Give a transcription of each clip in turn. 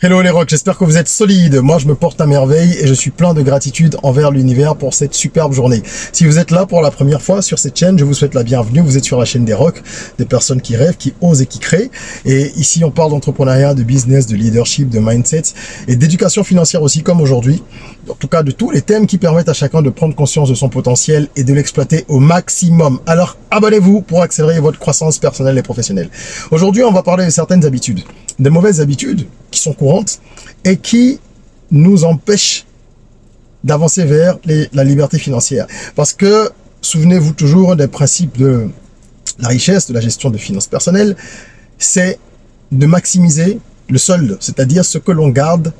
Hello les rocks, j'espère que vous êtes solides. Moi je me porte à merveille et je suis plein de gratitude envers l'univers pour cette superbe journée. Si vous êtes là pour la première fois sur cette chaîne, je vous souhaite la bienvenue. Vous êtes sur la chaîne des rocks, des personnes qui rêvent, qui osent et qui créent. Et ici on parle d'entrepreneuriat, de business, de leadership, de mindset et d'éducation financière aussi comme aujourd'hui. En tout cas de tous les thèmes qui permettent à chacun de prendre conscience de son potentiel et de l'exploiter au maximum. Alors abonnez-vous pour accélérer votre croissance personnelle et professionnelle. Aujourd'hui on va parler de certaines habitudes, des mauvaises habitudes qui sont courantes et qui nous empêchent d'avancer vers la liberté financière. Parce que, souvenez-vous toujours des principes de la richesse, de la gestion de finances personnelles, c'est de maximiser le solde, c'est-à-dire ce que l'on garde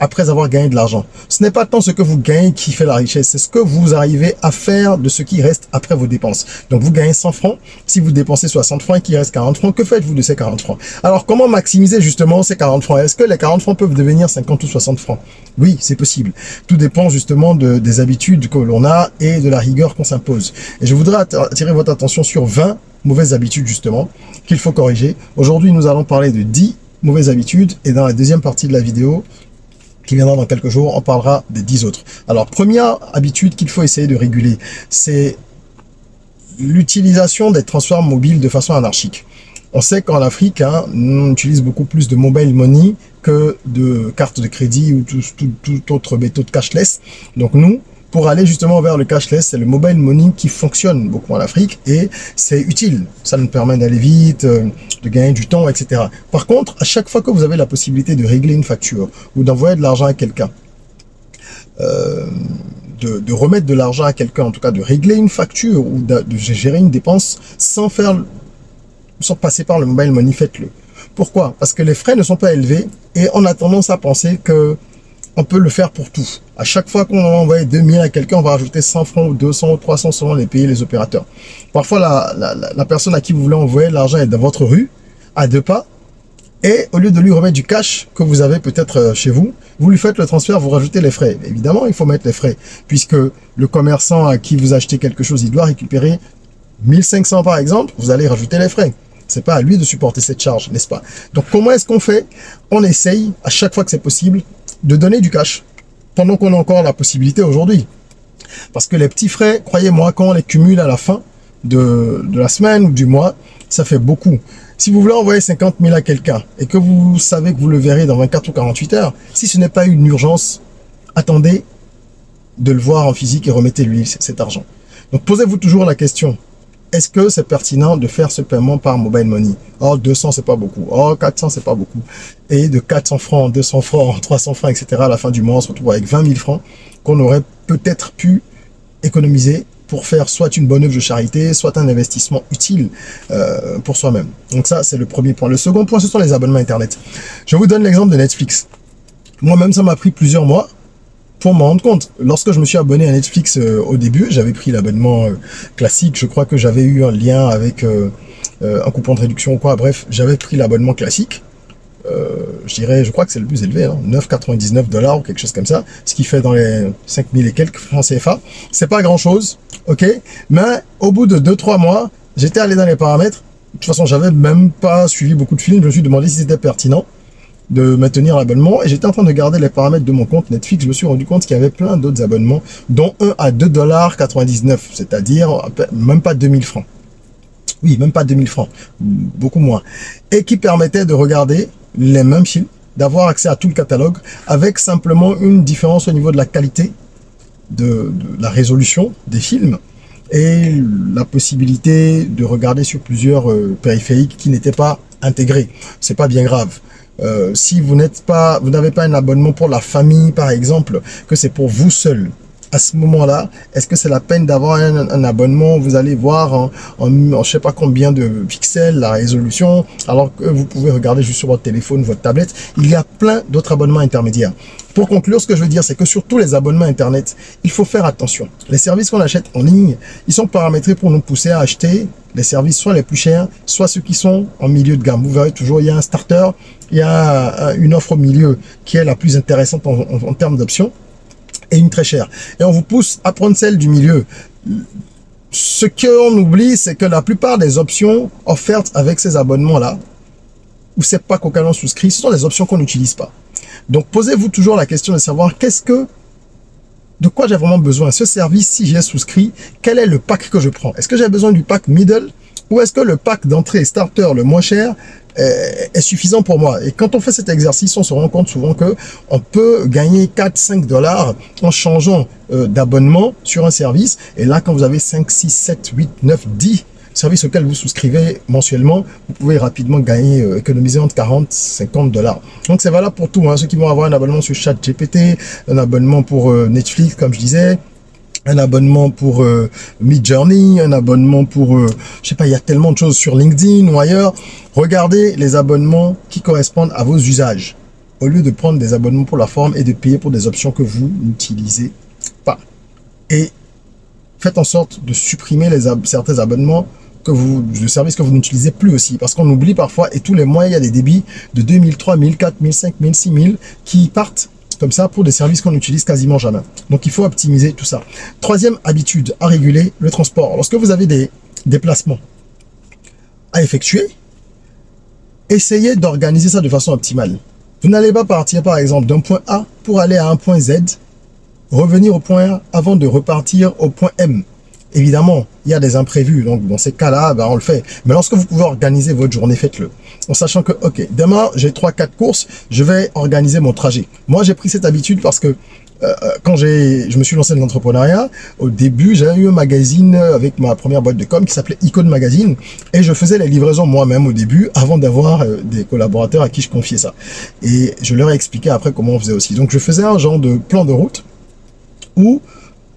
après avoir gagné de l'argent. Ce n'est pas tant ce que vous gagnez qui fait la richesse, c'est ce que vous arrivez à faire de ce qui reste après vos dépenses. Donc vous gagnez 100 francs, si vous dépensez 60 francs et qu'il reste 40 francs, que faites-vous de ces 40 francs? Alors comment maximiser justement ces 40 francs? Est-ce que les 40 francs peuvent devenir 50 ou 60 francs? Oui, c'est possible. Tout dépend justement des habitudes que l'on a et de la rigueur qu'on s'impose. Et je voudrais attirer votre attention sur 20 mauvaises habitudes justement qu'il faut corriger. Aujourd'hui, nous allons parler de 10 mauvaises habitudes et dans la deuxième partie de la vidéo, qui viendra dans quelques jours, on parlera des 10 autres. Alors, première habitude qu'il faut essayer de réguler, c'est l'utilisation des transferts mobiles de façon anarchique. On sait qu'en Afrique, on utilise beaucoup plus de mobile money que de cartes de crédit ou tout autre méthode cashless. Donc nous, pour aller justement vers le cashless, c'est le mobile money qui fonctionne beaucoup en Afrique et c'est utile. Ça nous permet d'aller vite, de gagner du temps, etc. Par contre, à chaque fois que vous avez la possibilité de régler une facture ou d'envoyer de l'argent à quelqu'un, de remettre de l'argent à quelqu'un, en tout cas de régler une facture ou de gérer une dépense sans passer par le mobile money, faites-le. Pourquoi? Parce que les frais ne sont pas élevés et on a tendance à penser que on peut le faire pour tout. À chaque fois qu'on envoie 2000 à quelqu'un, on va rajouter 100 francs ou 200 ou 300 selon les pays, les opérateurs. Parfois, la personne à qui vous voulez envoyer l'argent est dans votre rue, à 2 pas, et au lieu de lui remettre du cash que vous avez peut-être chez vous, vous lui faites le transfert, vous rajoutez les frais. Évidemment, il faut mettre les frais, puisque le commerçant à qui vous achetez quelque chose, il doit récupérer 1500 par exemple, vous allez rajouter les frais. C'est pas à lui de supporter cette charge, n'est-ce pas? Donc, comment est-ce qu'on fait? On essaye, à chaque fois que c'est possible, de donner du cash pendant qu'on a encore la possibilité aujourd'hui. Parce que les petits frais, croyez-moi, quand on les cumule à la fin de la semaine ou du mois, ça fait beaucoup. Si vous voulez envoyer 50 000 à quelqu'un et que vous savez que vous le verrez dans 24 ou 48 heures, si ce n'est pas une urgence, attendez de le voir en physique et remettez-lui cet argent. Donc posez-vous toujours la question, est-ce que c'est pertinent de faire ce paiement par mobile money? Oh, 200, c'est pas beaucoup. Oh, 400, c'est pas beaucoup. Et de 400 francs, 200 francs, 300 francs, etc. à la fin du mois, on se retrouve avec 20 000 francs qu'on aurait peut-être pu économiser pour faire soit une bonne œuvre de charité, soit un investissement utile pour soi-même. Donc ça, c'est le premier point. Le second point, ce sont les abonnements Internet. Je vous donne l'exemple de Netflix. Moi-même, ça m'a pris plusieurs mois pour m'en rendre compte. Lorsque je me suis abonné à Netflix au début, j'avais pris l'abonnement classique. Je crois que j'avais eu un lien avec un coupon de réduction ou quoi. Bref, j'avais pris l'abonnement classique. Je crois que c'est le plus élevé, 9,99 $ ou quelque chose comme ça, ce qui fait dans les 5000 et quelques francs CFA. C'est pas grand chose, ok, mais au bout de 2-3 mois, j'étais allé dans les paramètres. De toute façon, j'avais même pas suivi beaucoup de films. Je me suis demandé si c'était pertinent de maintenir l'abonnement et j'étais en train de garder les paramètres de mon compte Netflix. Je me suis rendu compte qu'il y avait plein d'autres abonnements, dont un à 2,99 $, c'est-à-dire même pas 2000 francs. Oui, même pas 2000 francs, beaucoup moins. Et qui permettait de regarder les mêmes films, d'avoir accès à tout le catalogue, avec simplement une différence au niveau de la qualité, de la résolution des films, et la possibilité de regarder sur plusieurs périphériques qui n'étaient pas intégrés. C'est pas bien grave. Si vous n'avez pas un abonnement pour la famille, par exemple, que c'est pour vous seul, à ce moment-là, est-ce que c'est la peine d'avoir un abonnement? Vous allez voir en je sais pas combien de pixels la résolution, alors que vous pouvez regarder juste sur votre téléphone, votre tablette. Il y a plein d'autres abonnements intermédiaires. Pour conclure, ce que je veux dire, c'est que sur tous les abonnements Internet, il faut faire attention. Les services qu'on achète en ligne, ils sont paramétrés pour nous pousser à acheter les services soit les plus chers, soit ceux qui sont en milieu de gamme. Vous verrez toujours, il y a un starter, il y a une offre au milieu qui est la plus intéressante en termes d'options, et une très chère. Et on vous pousse à prendre celle du milieu. Ce qu'on oublie, c'est que la plupart des options offertes avec ces abonnements-là, ou ces packs auxquels on souscrit, ce sont des options qu'on n'utilise pas. Donc, posez-vous toujours la question de savoir de quoi j'ai vraiment besoin. Ce service, si j'ai souscrit, quel est le pack que je prends? Est-ce que j'ai besoin du pack middle ou est-ce que le pack d'entrée starter le moins cher est suffisant pour moi? Et quand on fait cet exercice, on se rend compte souvent que on peut gagner 4-5 dollars en changeant d'abonnement sur un service. Et là, quand vous avez 5, 6, 7, 8, 9, 10 services auxquels vous souscrivez mensuellement, vous pouvez rapidement gagner, économiser entre 40 et 50 dollars. Donc, c'est valable pour tout. Hein. Ceux qui vont avoir un abonnement sur ChatGPT, un abonnement pour Netflix, comme je disais, un abonnement pour Midjourney, un abonnement pour, je sais pas, il y a tellement de choses sur LinkedIn ou ailleurs. Regardez les abonnements qui correspondent à vos usages, au lieu de prendre des abonnements pour la forme et de payer pour des options que vous n'utilisez pas. Et faites en sorte de supprimer certains abonnements de services que vous n'utilisez plus aussi, parce qu'on oublie parfois, et tous les mois, il y a des débits de 2000, 3000, 4000, 5000, 6000 qui partent comme ça pour des services qu'on n'utilise quasiment jamais. Donc, il faut optimiser tout ça. Troisième habitude à réguler, le transport. Lorsque vous avez des déplacements à effectuer, essayez d'organiser ça de façon optimale. Vous n'allez pas partir, par exemple, d'un point A pour aller à un point Z, revenir au point A avant de repartir au point M. Évidemment, il y a des imprévus, donc dans ces cas-là, on le fait. Mais lorsque vous pouvez organiser votre journée, faites-le. En sachant que, ok, demain, j'ai 3-4 courses, je vais organiser mon trajet. Moi, j'ai pris cette habitude parce que quand je me suis lancé dans l'entrepreneuriat, au début, j'avais eu un magazine avec ma première boîte de com qui s'appelait Icon Magazine, et je faisais les livraisons moi-même au début, avant d'avoir des collaborateurs à qui je confiais ça. Et je leur ai expliqué après comment on faisait aussi. Donc, je faisais un genre de plan de route où,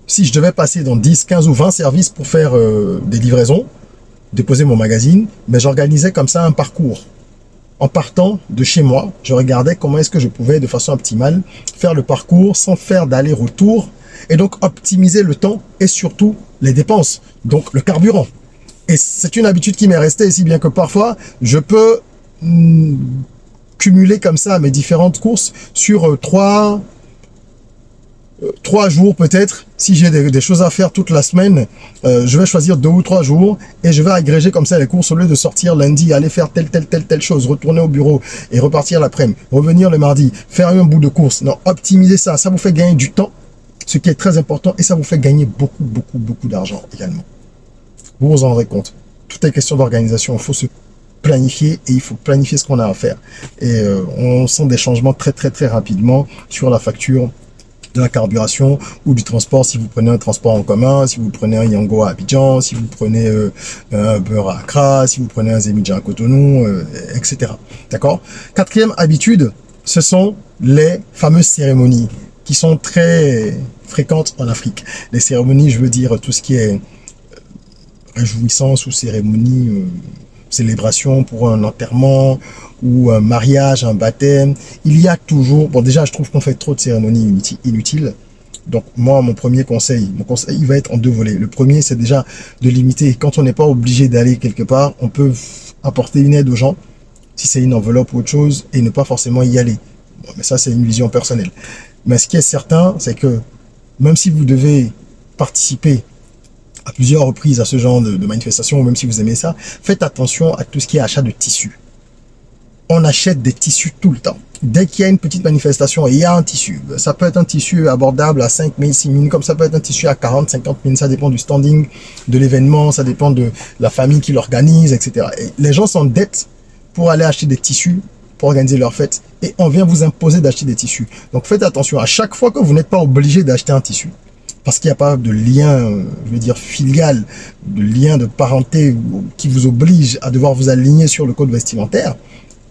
si je devais passer dans 10, 15 ou 20 services pour faire des livraisons, déposer mon magazine, mais j'organisais comme ça un parcours. En partant de chez moi, je regardais comment est-ce que je pouvais, de façon optimale, faire le parcours sans faire d'aller-retour, et donc optimiser le temps et surtout les dépenses, donc le carburant. Et c'est une habitude qui m'est restée, si bien que parfois, je peux cumuler comme ça mes différentes courses sur 3 jours peut-être. Si j'ai des choses à faire toute la semaine, je vais choisir 2 ou 3 jours et je vais agréger comme ça les courses au lieu de sortir lundi, aller faire telle chose, retourner au bureau et repartir l'après-midi, revenir le mardi, faire un bout de course. Non, optimiser ça, ça vous fait gagner du temps, ce qui est très important, et ça vous fait gagner beaucoup d'argent également. Vous vous en rendrez compte. Tout est question d'organisation, il faut se planifier et il faut planifier ce qu'on a à faire. Et on sent des changements très rapidement sur la facture de la carburation ou du transport, si vous prenez un transport en commun, si vous prenez un Yango à Abidjan, si vous prenez un Uber à Accra, si vous prenez un Zemidja à Cotonou, etc. D'accord? Quatrième habitude, ce sont les fameuses cérémonies qui sont très fréquentes en Afrique. Les cérémonies, je veux dire tout ce qui est réjouissance ou cérémonie, célébration pour un enterrement ou un mariage, un baptême. Il y a toujours, bon déjà je trouve qu'on fait trop de cérémonies inutiles. Donc moi mon conseil il va être en 2 volets. Le premier, c'est déjà de limiter. Quand on n'est pas obligé d'aller quelque part, on peut apporter une aide aux gens, si c'est une enveloppe ou autre chose, et ne pas forcément y aller. Bon, mais ça c'est une vision personnelle. Mais ce qui est certain, c'est que même si vous devez participer à plusieurs reprises à ce genre de manifestation, ou même si vous aimez ça, faites attention à tout ce qui est achat de tissus. On achète des tissus tout le temps. Dès qu'il y a une petite manifestation et il y a un tissu, ça peut être un tissu abordable à 5 000, 6 000, comme ça peut être un tissu à 40, 50 000, ça dépend du standing de l'événement, ça dépend de la famille qui l'organise, etc. Et les gens s'endettent pour aller acheter des tissus, pour organiser leur fête, et on vient vous imposer d'acheter des tissus. Donc faites attention, à chaque fois que vous n'êtes pas obligé d'acheter un tissu, parce qu'il n'y a pas de lien, je veux dire filial, de lien de parenté qui vous oblige à devoir vous aligner sur le code vestimentaire.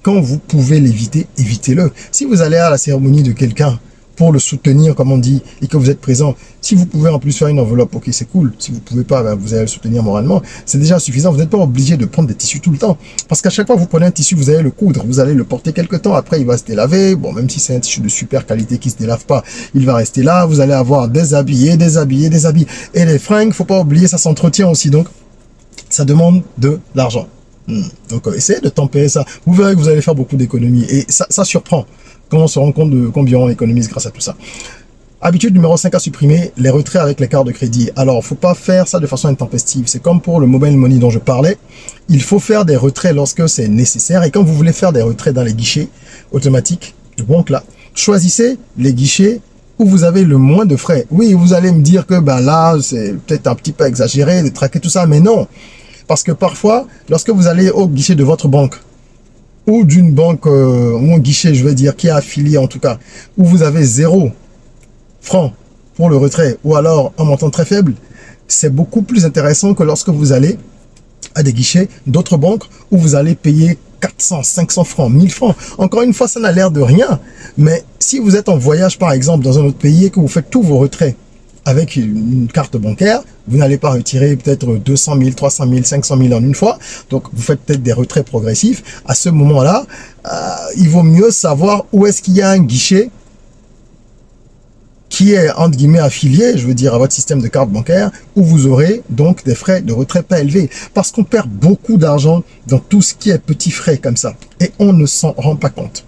Quand vous pouvez l'éviter, évitez-le. Si vous allez à la cérémonie de quelqu'un pour le soutenir, comme on dit, et que vous êtes présent, si vous pouvez en plus faire une enveloppe, ok, c'est cool. Si vous ne pouvez pas, vous allez le soutenir moralement. C'est déjà suffisant. Vous n'êtes pas obligé de prendre des tissus tout le temps. Parce qu'à chaque fois que vous prenez un tissu, vous allez le coudre. Vous allez le porter quelques temps. Après, il va se délaver. Bon, même si c'est un tissu de super qualité qui ne se délave pas, il va rester là. Vous allez avoir des habits. Et les fringues, faut pas oublier, ça s'entretient aussi. Donc, ça demande de l'argent. Donc, essayez de tempérer ça. Vous verrez que vous allez faire beaucoup d'économies. Et ça surprend quand on se rend compte de combien on économise grâce à tout ça. Habitude numéro 5 à supprimer, les retraits avec les cartes de crédit. Alors, faut pas faire ça de façon intempestive. C'est comme pour le mobile money dont je parlais. Il faut faire des retraits lorsque c'est nécessaire. Et quand vous voulez faire des retraits dans les guichets automatiques, de banque là, Choisissez les guichets où vous avez le moins de frais. Oui, vous allez me dire que ben là, c'est peut-être un petit peu exagéré de traquer tout ça, mais non. Parce que parfois, lorsque vous allez au guichet de votre banque, ou d'une banque, ou un guichet, je veux dire, qui est affilié en tout cas, où vous avez 0 francs pour le retrait, ou alors un montant très faible, c'est beaucoup plus intéressant que lorsque vous allez à des guichets d'autres banques où vous allez payer 400, 500 francs, 1000 francs. Encore une fois, ça n'a l'air de rien. Mais si vous êtes en voyage, par exemple, dans un autre pays et que vous faites tous vos retraits avec une carte bancaire, vous n'allez pas retirer peut-être 200 000, 300 000, 500 000 en une fois. Donc, vous faites peut-être des retraits progressifs. À ce moment-là, il vaut mieux savoir où est-ce qu'il y a un guichet qui est, entre guillemets, affilié, je veux dire, à votre système de carte bancaire, où vous aurez donc des frais de retrait pas élevés. Parce qu'on perd beaucoup d'argent dans tout ce qui est petits frais comme ça. Et on ne s'en rend pas compte.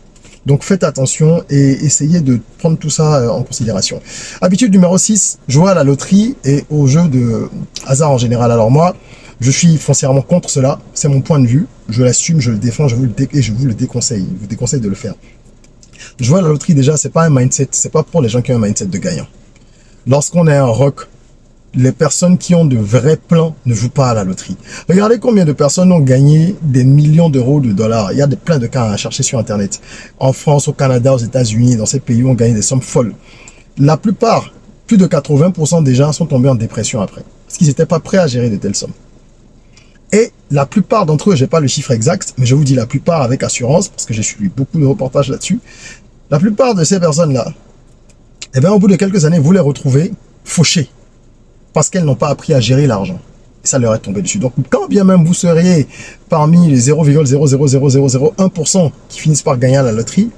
Donc faites attention et essayez de prendre tout ça en considération. Habitude numéro 6, jouer à la loterie et aux jeux de hasard en général. Alors moi, je suis foncièrement contre cela. C'est mon point de vue. Je l'assume, je le défends, et je vous le déconseille. Je vous déconseille de le faire. Jouer à la loterie, déjà, c'est pas un mindset. C'est pas pour les gens qui ont un mindset de gagnant. Lorsqu'on est un rock, les personnes qui ont de vrais plans ne jouent pas à la loterie. Regardez combien de personnes ont gagné des millions d'euros, de dollars. Il y a plein de cas à chercher sur Internet. En France, au Canada, aux États-Unis, dans ces pays où on gagne des sommes folles. La plupart, plus de 80% des gens sont tombés en dépression après. Parce qu'ils n'étaient pas prêts à gérer de telles sommes. Et la plupart d'entre eux, j'ai pas le chiffre exact, mais je vous dis la plupart avec assurance, parce que j'ai suivi beaucoup de reportages là-dessus. La plupart de ces personnes-là, eh bien, au bout de quelques années, vous les retrouvez fauchées. Parce qu'elles n'ont pas appris à gérer l'argent. Et ça leur est tombé dessus. Donc, quand bien même vous seriez parmi les 0,00001% qui finissent par gagner à la loterie,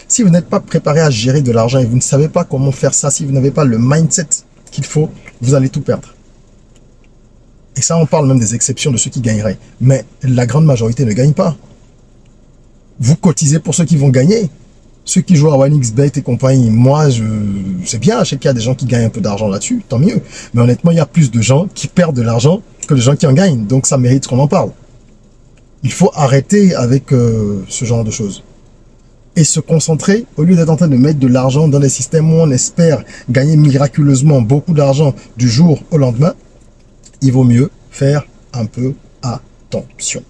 si vous n'êtes pas préparé à gérer de l'argent et vous ne savez pas comment faire ça, si vous n'avez pas le mindset qu'il faut, vous allez tout perdre. Et ça, on parle même des exceptions de ceux qui gagneraient. Mais la grande majorité ne gagne pas. Vous cotisez pour ceux qui vont gagner. Ceux qui jouent à 1xBet et compagnie, moi, c'est bien, je sais qu'il y a des gens qui gagnent un peu d'argent là-dessus, tant mieux. Mais honnêtement, il y a plus de gens qui perdent de l'argent que de gens qui en gagnent. Donc, ça mérite qu'on en parle. Il faut arrêter avec ce genre de choses. Et se concentrer, au lieu d'être en train de mettre de l'argent dans des systèmes où on espère gagner miraculeusement beaucoup d'argent du jour au lendemain, il vaut mieux faire un peu attention.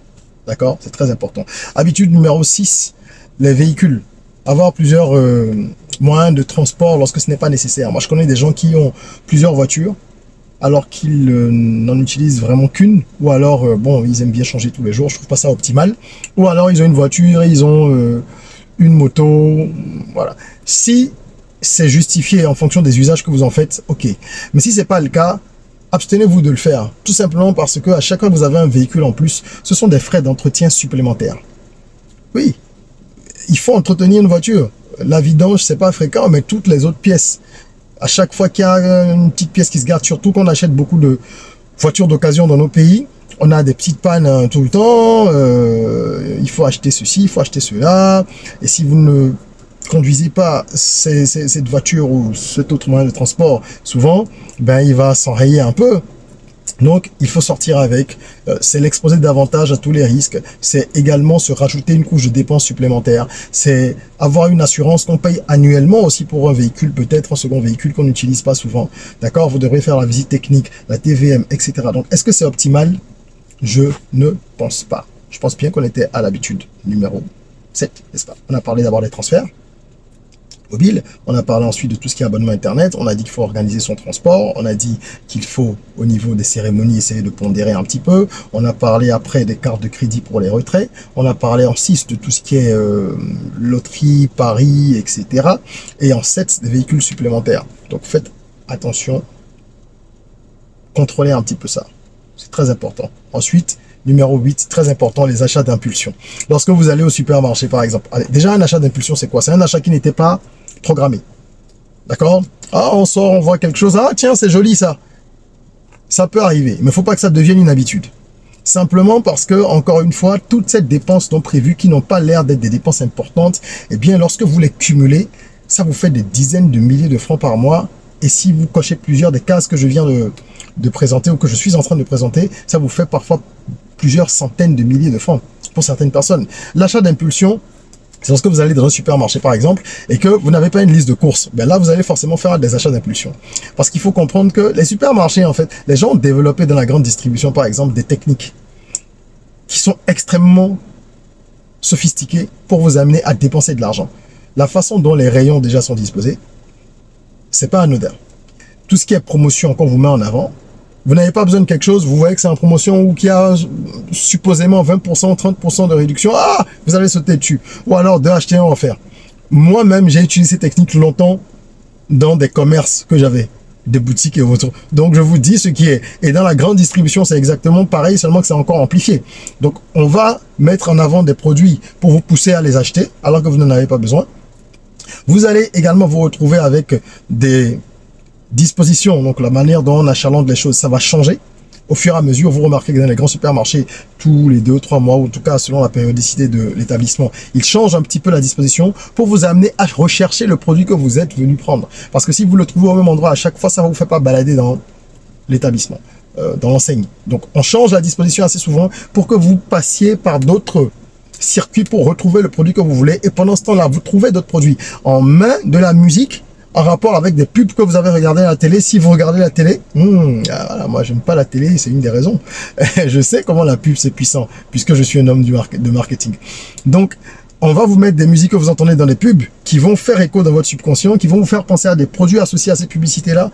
D'accord? C'est très important. Habitude numéro 6, les véhicules. Avoir plusieurs moyens de transport lorsque ce n'est pas nécessaire. Moi, je connais des gens qui ont plusieurs voitures alors qu'ils n'en utilisent vraiment qu'une, ou alors, bon, ils aiment bien changer tous les jours, je trouve pas ça optimal, ou alors ils ont une voiture, ils ont une moto, voilà. Si c'est justifié en fonction des usages que vous en faites, ok. Mais si c'est pas le cas, abstenez-vous de le faire, tout simplement parce que à chaque fois que vous avez un véhicule en plus, ce sont des frais d'entretien supplémentaires. Oui. Il faut entretenir une voiture. La vidange, c'est pas fréquent, mais toutes les autres pièces. À chaque fois qu'il y a une petite pièce qui se garde, surtout qu'on achète beaucoup de voitures d'occasion dans nos pays, on a des petites pannes tout le temps. Il faut acheter ceci, il faut acheter cela. Et si vous ne conduisez pas cette voiture ou cet autre moyen de transport, souvent, ben, il va s'enrayer un peu. Donc, il faut sortir avec, c'est l'exposer davantage à tous les risques, c'est également se rajouter une couche de dépenses supplémentaires, c'est avoir une assurance qu'on paye annuellement aussi pour un véhicule, peut-être un second véhicule qu'on n'utilise pas souvent, d'accord? Vous devrez faire la visite technique, la TVM, etc. Donc, est-ce que c'est optimal? Je ne pense pas. Je pense bien qu'on était à l'habitude numéro 7, n'est-ce pas? On a parlé d'avoir des transferts mobile. On a parlé ensuite de tout ce qui est abonnement Internet. On a dit qu'il faut organiser son transport. On a dit qu'il faut, au niveau des cérémonies, essayer de pondérer un petit peu. On a parlé après des cartes de crédit pour les retraits. On a parlé en 6 de tout ce qui est loterie, paris, etc. Et en 7, des véhicules supplémentaires. Donc faites attention. Contrôlez un petit peu ça. C'est très important. Ensuite, numéro 8, très important, les achats d'impulsion. Lorsque vous allez au supermarché, par exemple. Allez, déjà, un achat d'impulsion, c'est quoi? C'est un achat qui n'était pas programmé. D'accord? Ah, on sort, on voit quelque chose. Ah, tiens, c'est joli ça. Ça peut arriver, mais il ne faut pas que ça devienne une habitude. Simplement parce que, encore une fois, toutes ces dépenses non prévues qui n'ont pas l'air d'être des dépenses importantes, eh bien, lorsque vous les cumulez, ça vous fait des dizaines de milliers de francs par mois. Et si vous cochez plusieurs des cases que je viens de présenter ou que je suis en train de présenter, ça vous fait parfois plusieurs centaines de milliers de francs pour certaines personnes. L'achat d'impulsion, C'est lorsque vous allez dans un supermarché, par exemple, et que vous n'avez pas une liste de courses. Ben là, vous allez forcément faire des achats d'impulsion. Parce qu'il faut comprendre que les supermarchés, en fait, les gens ont développé dans la grande distribution, par exemple, des techniques qui sont extrêmement sophistiquées pour vous amener à dépenser de l'argent. La façon dont les rayons déjà sont disposés, c'est pas anodin. Tout ce qui est promotion qu'on vous met en avant, vous n'avez pas besoin de quelque chose, vous voyez que c'est en promotion ou qu'il y a supposément 20%, 30% de réduction, ah, vous allez sauter dessus. Ou alors de acheter un offert. Moi-même, j'ai utilisé ces techniques longtemps dans des commerces que j'avais, des boutiques et autres. Donc, je vous dis ce qui est. Et dans la grande distribution, c'est exactement pareil, seulement que c'est encore amplifié. Donc, on va mettre en avant des produits pour vous pousser à les acheter, alors que vous n'en avez pas besoin. Vous allez également vous retrouver avec des dispositions, donc la manière dont on achalandre les choses, ça va changer. Au fur et à mesure, vous remarquez que dans les grands supermarchés, tous les 2-3 mois, ou en tout cas selon la périodicité de l'établissement, ils changent un petit peu la disposition pour vous amener à rechercher le produit que vous êtes venu prendre. Parce que si vous le trouvez au même endroit à chaque fois, ça ne vous fait pas balader dans l'établissement, dans l'enseigne. Donc on change la disposition assez souvent pour que vous passiez par d'autres circuits pour retrouver le produit que vous voulez. Et pendant ce temps-là, vous trouvez d'autres produits. En main de la musique, en rapport avec des pubs que vous avez regardé à la télé. Si vous regardez la télé, voilà, moi j'aime pas la télé, c'est une des raisons. Je sais comment la pub c'est puissant, puisque je suis un homme de marketing. Donc, on va vous mettre des musiques que vous entendez dans les pubs, qui vont faire écho dans votre subconscient, qui vont vous faire penser à des produits associés à ces publicités-là.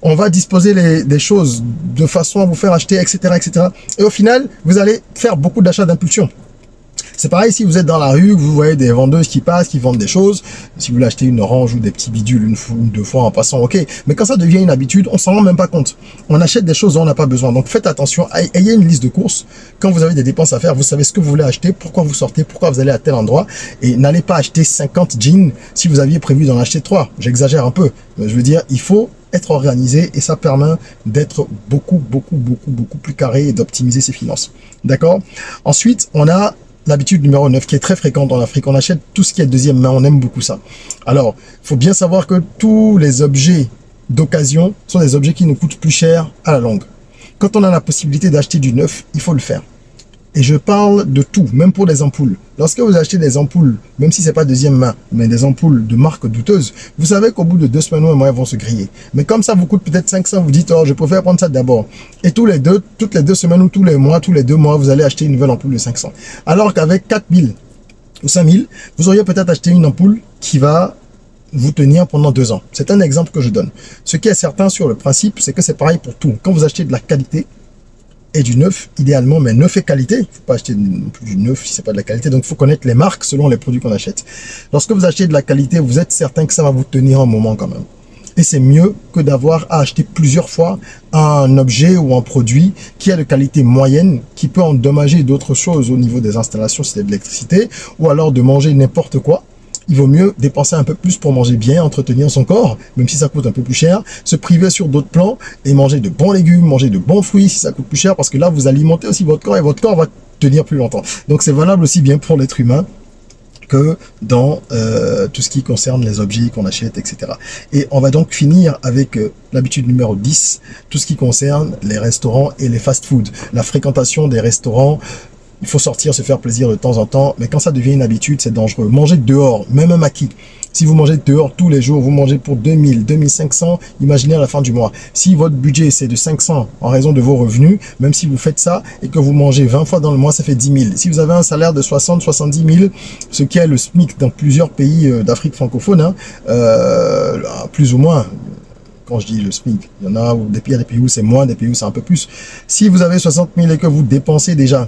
On va disposer des choses de façon à vous faire acheter, etc., etc. Et au final, vous allez faire beaucoup d'achats d'impulsion. C'est pareil si vous êtes dans la rue, vous voyez des vendeuses qui passent, qui vendent des choses. Si vous voulez acheter une orange ou des petits bidules une ou deux fois en passant, ok. Mais quand ça devient une habitude, on s'en rend même pas compte. On achète des choses dont on n'a pas besoin. Donc faites attention, ayez une liste de courses. Quand vous avez des dépenses à faire, vous savez ce que vous voulez acheter, pourquoi vous sortez, pourquoi vous allez à tel endroit. Et n'allez pas acheter 50 jeans si vous aviez prévu d'en acheter 3. J'exagère un peu. Mais je veux dire, il faut être organisé et ça permet d'être beaucoup plus carré et d'optimiser ses finances. D'accord? Ensuite, on a l'habitude numéro 9 qui est très fréquente en Afrique. On achète tout ce qui est deuxième main. On aime beaucoup ça. Alors, il faut bien savoir que tous les objets d'occasion sont des objets qui nous coûtent plus cher à la longue. Quand on a la possibilité d'acheter du neuf, il faut le faire. Et je parle de tout, même pour des ampoules. Lorsque vous achetez des ampoules, même si c'est pas deuxième main, mais des ampoules de marque douteuse, vous savez qu'au bout de 2 semaines ou un mois, elles vont se griller. Mais comme ça vous coûte peut-être 500, vous dites, oh, je préfère prendre ça d'abord. Et toutes les 2 semaines ou tous les 2 mois, vous allez acheter une nouvelle ampoule de 500. Alors qu'avec 4000 ou 5000, vous auriez peut-être acheté une ampoule qui va vous tenir pendant 2 ans. C'est un exemple que je donne. Ce qui est certain sur le principe, c'est que c'est pareil pour tout. Quand vous achetez de la qualité, et du neuf, idéalement, mais neuf et qualité. Il ne faut pas acheter du neuf si c'est pas de la qualité. Donc, il faut connaître les marques selon les produits qu'on achète. Lorsque vous achetez de la qualité, vous êtes certain que ça va vous tenir un moment quand même. Et c'est mieux que d'avoir à acheter plusieurs fois un objet ou un produit qui est de qualité moyenne, qui peut endommager d'autres choses au niveau des installations si c'est de l'électricité, ou alors de manger n'importe quoi. Il vaut mieux dépenser un peu plus pour manger bien, entretenir son corps, même si ça coûte un peu plus cher, se priver sur d'autres plans et manger de bons légumes, manger de bons fruits si ça coûte plus cher, parce que là, vous alimentez aussi votre corps et votre corps va tenir plus longtemps. Donc, c'est valable aussi bien pour l'être humain que dans tout ce qui concerne les objets qu'on achète, etc. Et on va donc finir avec l'habitude numéro 10, tout ce qui concerne les restaurants et les fast-foods. La fréquentation des restaurants. Il faut sortir, se faire plaisir de temps en temps, mais quand ça devient une habitude, c'est dangereux. Manger dehors, même un maquis. Si vous mangez dehors tous les jours, vous mangez pour 2000, 2500, imaginez à la fin du mois. Si votre budget c'est de 500 en raison de vos revenus, même si vous faites ça et que vous mangez 20 fois dans le mois, ça fait 10 000. Si vous avez un salaire de 60, 70 000, ce qui est le SMIC dans plusieurs pays d'Afrique francophone, hein, plus ou moins. Quand je dis le SMIC, il y en a des pays où c'est moins, des pays où c'est un peu plus. Si vous avez 60 000 et que vous dépensez déjà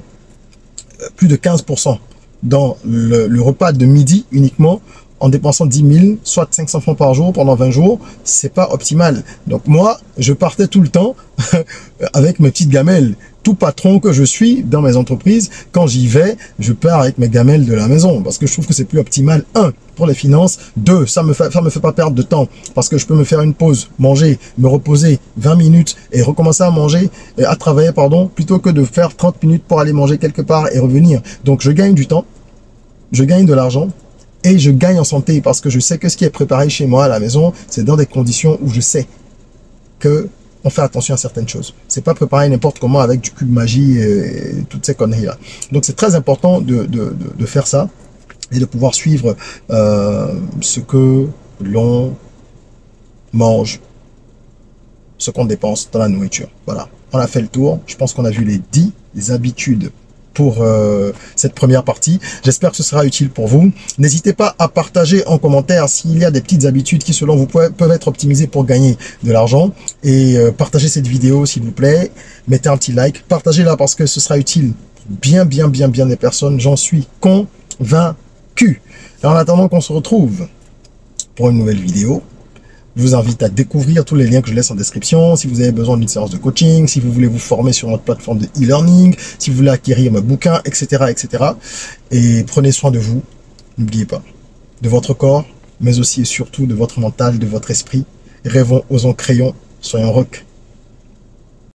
plus de 15% dans le repas de midi uniquement, en dépensant 10 000, soit 500 francs par jour pendant 20 jours, c'est pas optimal. Donc moi, je partais tout le temps avec mes petites gamelles. Tout patron que je suis dans mes entreprises, quand j'y vais, je pars avec mes gamelles de la maison parce que je trouve que c'est plus optimal. 1, pour les finances. 2, ça me fait pas perdre de temps parce que je peux me faire une pause, manger, me reposer 20 minutes et recommencer à manger, à travailler, pardon, plutôt que de faire 30 minutes pour aller manger quelque part et revenir. Donc, je gagne du temps, je gagne de l'argent et je gagne en santé parce que je sais que ce qui est préparé chez moi à la maison, c'est dans des conditions où je sais que on fait attention à certaines choses. C'est pas préparé n'importe comment avec du cube magie et toutes ces conneries-là. Donc, c'est très important de faire ça. et de pouvoir suivre ce que l'on mange, ce qu'on dépense dans la nourriture. Voilà, on a fait le tour. Je pense qu'on a vu les 10 habitudes pour cette première partie. J'espère que ce sera utile pour vous. N'hésitez pas à partager en commentaire s'il y a des petites habitudes qui, selon vous, peuvent être optimisées pour gagner de l'argent. Et partagez cette vidéo, s'il vous plaît. Mettez un petit like. Partagez-la parce que ce sera utile pour bien des personnes. J'en suis convaincu. Et en attendant qu'on se retrouve pour une nouvelle vidéo, je vous invite à découvrir tous les liens que je laisse en description. Si vous avez besoin d'une séance de coaching, si vous voulez vous former sur notre plateforme de e-learning, si vous voulez acquérir mes bouquins, etc., etc. Et prenez soin de vous. N'oubliez pas de votre corps, mais aussi et surtout de votre mental, de votre esprit. Rêvons, osons, créons, soyons rock.